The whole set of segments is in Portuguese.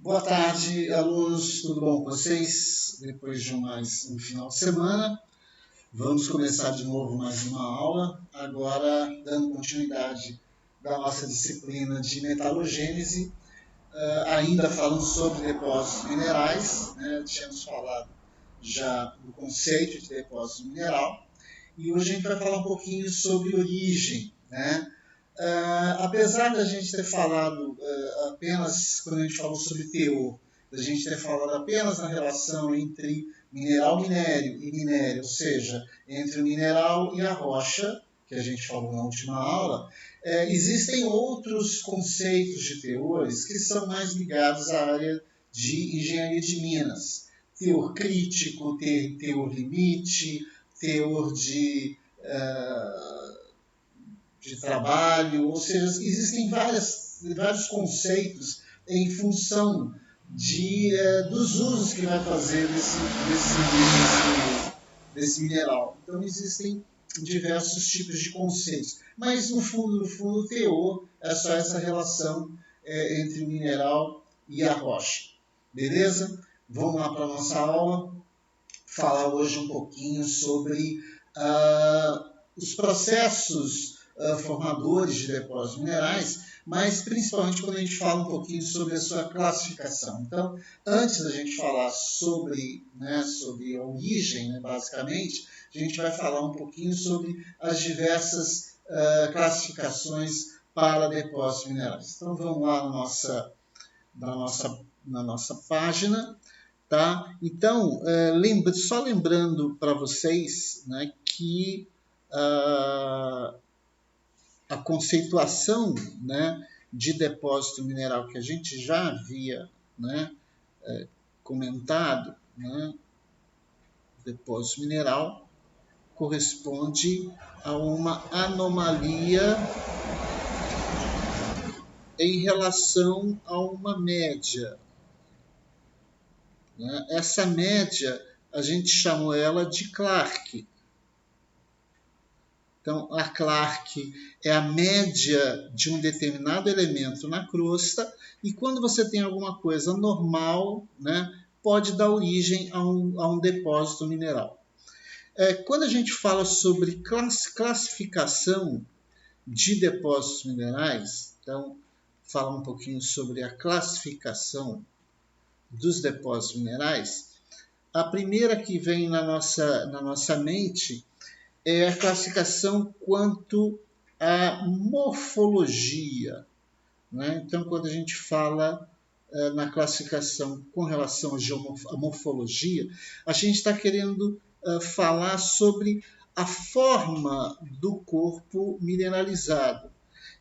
Boa tarde, alunos, tudo bom com vocês? Depois de mais um final de semana, vamos começar de novo mais uma aula, agora dando continuidade da nossa disciplina de metalogênese, ainda falando sobre depósitos minerais, né? Tínhamos falado já do conceito de depósito mineral, e hoje a gente vai falar um pouquinho sobre origem, né? Apesar da gente ter falado apenas, quando a gente falou sobre teor, da gente ter falado apenas na relação entre mineral-minério e minério, ou seja, entre o mineral e a rocha, que a gente falou na última aula, existem outros conceitos de teores que são mais ligados à área de engenharia de minas. Teor crítico, teor limite, teor de trabalho, ou seja, existem vários conceitos em função dos usos que vai fazer desse mineral. Então, existem diversos tipos de conceitos, mas no fundo, o teor é só essa relação entre o mineral e a rocha. Beleza? Vamos lá para a nossa aula, falar hoje um pouquinho sobre os processos formadores de depósitos minerais, mas principalmente quando a gente fala um pouquinho sobre a sua classificação. Então, antes da gente falar sobre a origem, né, basicamente, a gente vai falar um pouquinho sobre as diversas classificações para depósitos minerais. Então, vamos lá na nossa página. Tá? Então, só lembrando para vocês, né, que a conceituação, né, de depósito mineral que a gente já havia, né, comentado, né, depósito mineral corresponde a uma anomalia em relação a uma média. Né? Essa média, a gente chamou ela de Clarke. Então, a Clarke é a média de um determinado elemento na crosta, e quando você tem alguma coisa normal, né, pode dar origem a um depósito mineral. Quando a gente fala sobre classificação de depósitos minerais, então, fala um pouquinho sobre a classificação dos depósitos minerais, a primeira que vem na nossa mente é a classificação quanto à morfologia. Né? Então, quando a gente fala na classificação com relação à morfologia, a gente está querendo falar sobre a forma do corpo mineralizado.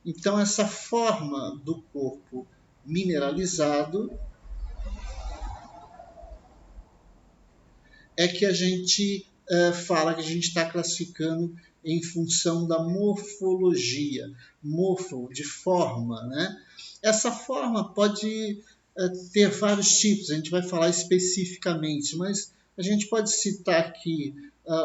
Então, essa forma do corpo mineralizado é que a gente fala que a gente está classificando em função da morfologia, morfo, de forma, né? Essa forma pode ter vários tipos, a gente vai falar especificamente, mas a gente pode citar aqui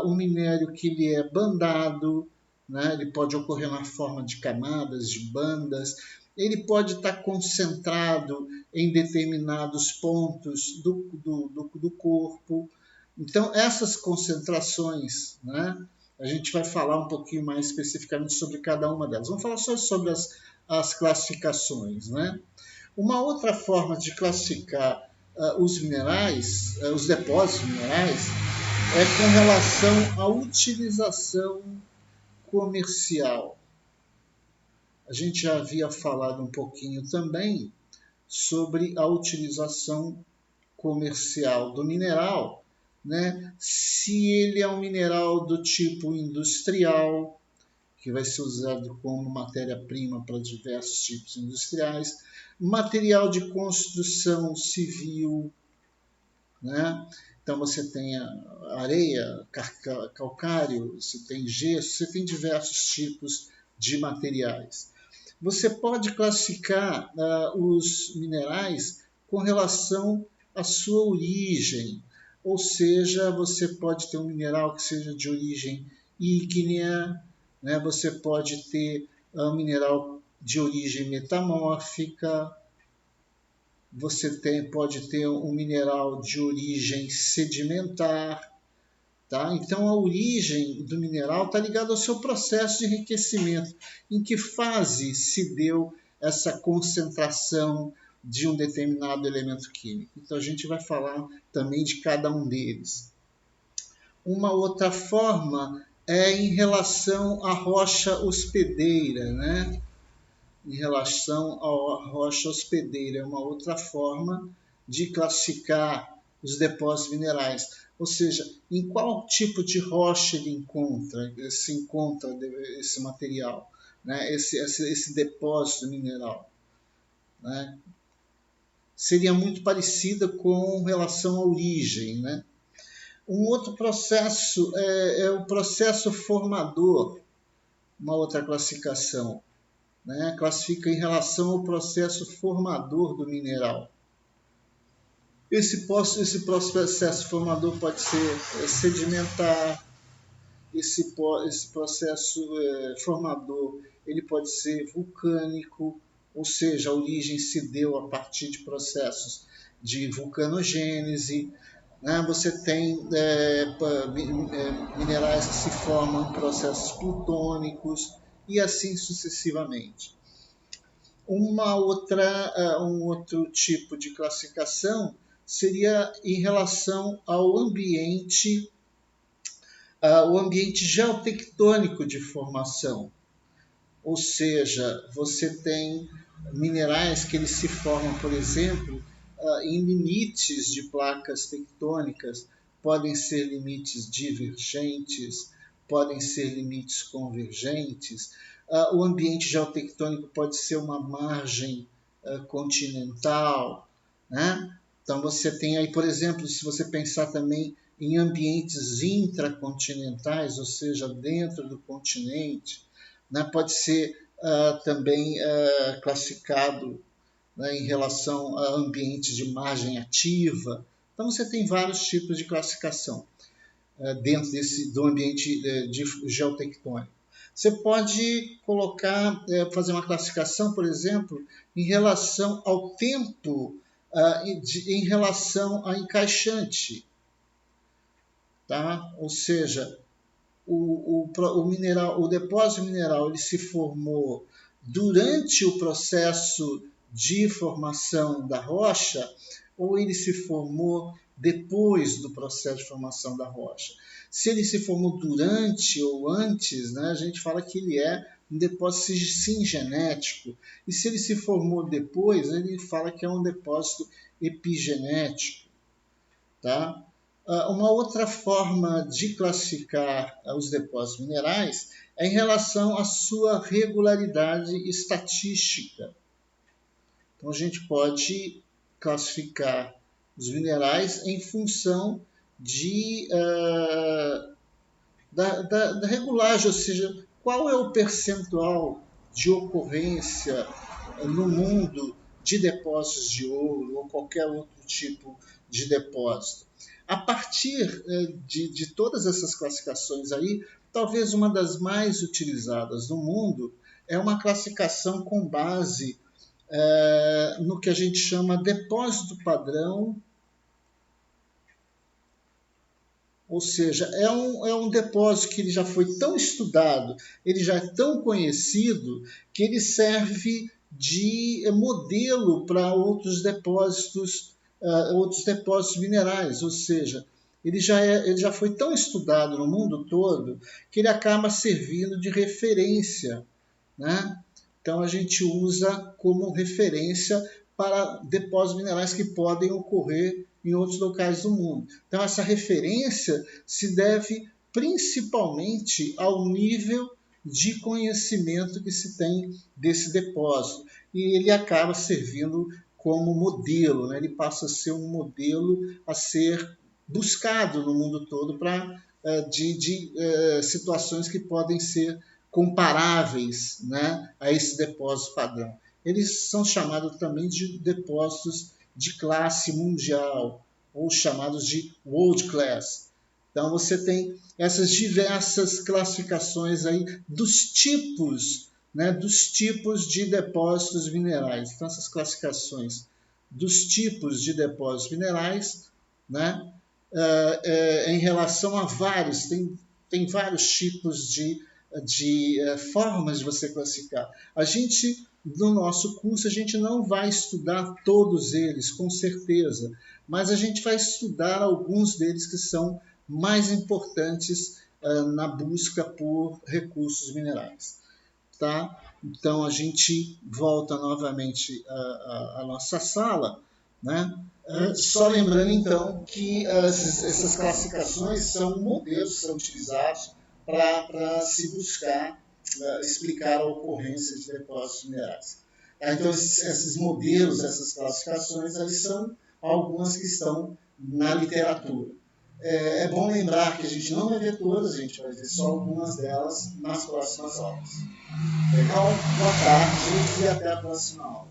um minério que ele é bandado, né? Ele pode ocorrer na forma de camadas, de bandas, ele pode estar concentrado em determinados pontos do corpo. Então, essas concentrações, né, a gente vai falar um pouquinho mais especificamente sobre cada uma delas. Vamos falar só sobre as classificações. Né? Uma outra forma de classificar os minerais, os depósitos minerais, é com relação à utilização comercial. A gente já havia falado um pouquinho também sobre a utilização comercial do mineral, né? Se ele é um mineral do tipo industrial, que vai ser usado como matéria-prima para diversos tipos industriais, material de construção civil, né? Então você tem areia, calcário, você tem gesso, você tem diversos tipos de materiais. Você pode classificar os minerais com relação à sua origem, ou seja, você pode ter um mineral que seja de origem ígnea, né? Você pode ter um mineral de origem metamórfica, pode ter um mineral de origem sedimentar. Tá? Então, a origem do mineral está ligada ao seu processo de enriquecimento. Em que fase se deu essa concentração de um determinado elemento químico? Então, a gente vai falar também de cada um deles. Uma outra forma é em relação à rocha hospedeira, né? Em relação à rocha hospedeira, é uma outra forma de classificar os depósitos minerais. Ou seja, em qual tipo de rocha se encontra esse material, né? esse depósito mineral. Né? Seria muito parecida com relação à origem. Né? Um outro processo é o processo formador, uma outra classificação. Né? Classifica em relação ao processo formador do mineral. Esse processo formador pode ser sedimentar, esse processo formador ele pode ser vulcânico, ou seja, a origem se deu a partir de processos de vulcanogênese. Né? Você tem minerais que se formam em processos plutônicos e assim sucessivamente. Um outro tipo de classificação seria em relação ao ambiente geotectônico de formação. Ou seja, você tem minerais que eles se formam, por exemplo, em limites de placas tectônicas, podem ser limites divergentes, podem ser limites convergentes. O ambiente geotectônico pode ser uma margem continental, né? Então você tem aí, por exemplo, se você pensar também em ambientes intracontinentais, ou seja, dentro do continente, né? Pode ser também classificado, né, em relação a ambientes de margem ativa. Então você tem vários tipos de classificação dentro do ambiente geotectônico. Você pode fazer uma classificação, por exemplo, em relação ao tempo, em relação a encaixante. Tá? Ou seja, o depósito mineral ele se formou durante o processo de formação da rocha ou ele se formou depois do processo de formação da rocha. Se ele se formou durante ou antes, né, a gente fala que ele é um depósito singenético. E se ele se formou depois, ele fala que é um depósito epigenético. Tá? Uma outra forma de classificar os depósitos minerais é em relação à sua regularidade estatística. Então, a gente pode classificar os minerais em função da regulagem, ou seja, qual é o percentual de ocorrência no mundo de depósitos de ouro ou qualquer outro tipo de depósito. A partir de todas essas classificações aí, talvez uma das mais utilizadas no mundo é uma classificação com base no que a gente chama depósito padrão, ou seja, é um depósito que ele já foi tão estudado, ele já é tão conhecido, que ele serve de modelo para outros depósitos minerais, ou seja, ele já foi tão estudado no mundo todo que ele acaba servindo de referência, né? Então a gente usa como referência para depósitos minerais que podem ocorrer em outros locais do mundo. Então essa referência se deve principalmente ao nível de conhecimento que se tem desse depósito. E ele acaba servindo como modelo, né? Ele passa a ser um modelo a ser buscado no mundo todo de situações que podem ser comparáveis, né, a esse depósito padrão. Eles são chamados também de depósitos de classe mundial, ou chamados de world class. Então você tem essas diversas classificações aí dos tipos de depósitos minerais. Então essas classificações dos tipos de depósitos minerais, né? Em relação a vários, tem vários tipos de formas de você classificar. A gente, no nosso curso, a gente não vai estudar todos eles, com certeza, mas a gente vai estudar alguns deles que são mais importantes na busca por recursos minerais. Tá? Então, a gente volta novamente à nossa sala, né? Só lembrando, então, que essas classificações são modelos que são utilizados para se buscar explicar a ocorrência de depósitos minerais. Então, esses modelos, essas classificações, elas são algumas que estão na literatura. É bom lembrar que a gente não vai ver todas, a gente vai ver só algumas delas nas próximas aulas. Legal? Boa tarde e até a próxima aula.